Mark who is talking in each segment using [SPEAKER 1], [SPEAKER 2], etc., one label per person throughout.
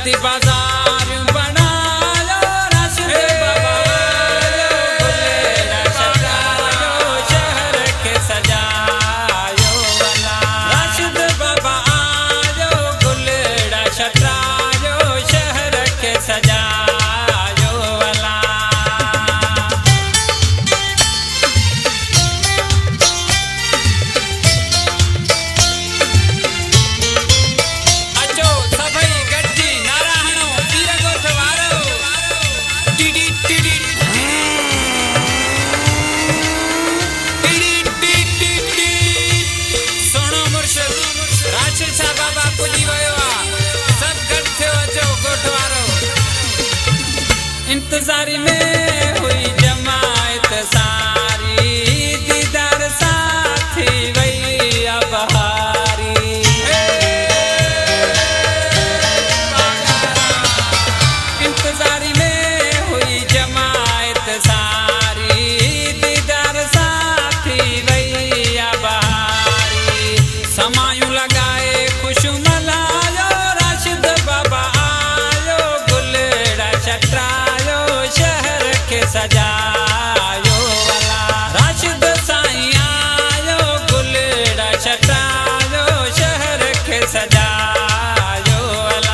[SPEAKER 1] दी बाजार बनायो राशिद बाबा गुलेड़ा शटायो शहर के सजायो वाला राशिद बाबा आयो गुलेड़ा शटायो शहर के सजायो वाला अचो सभई गड्डी नारायणो पीर गोठ वारो टिडी टिडी टिडी टिडी सोनो मुर्शिद राशिद शाह बाबा पुजी वयो आ सब गड थियो अचो गोठ वारो इंतजारी में हुई जमायत सारी दीदार साथी वही अब हारी इंतजारी में हुई जमायत सारी दीदार साथी वही अब हारी समायूं लगाए खुश मलायो राशिद बाबा आयो गुलेड़ा शटायो शहर के सजायो वाला राशिद साईं आयो गुलेड़ा शटायो शहर के सजायो वाला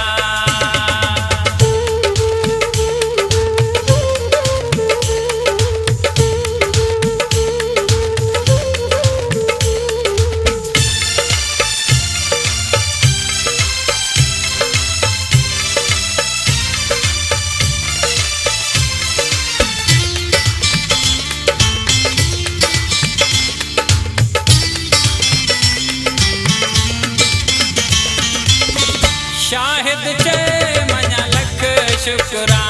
[SPEAKER 1] शाहिद चे मना लख शुक्राना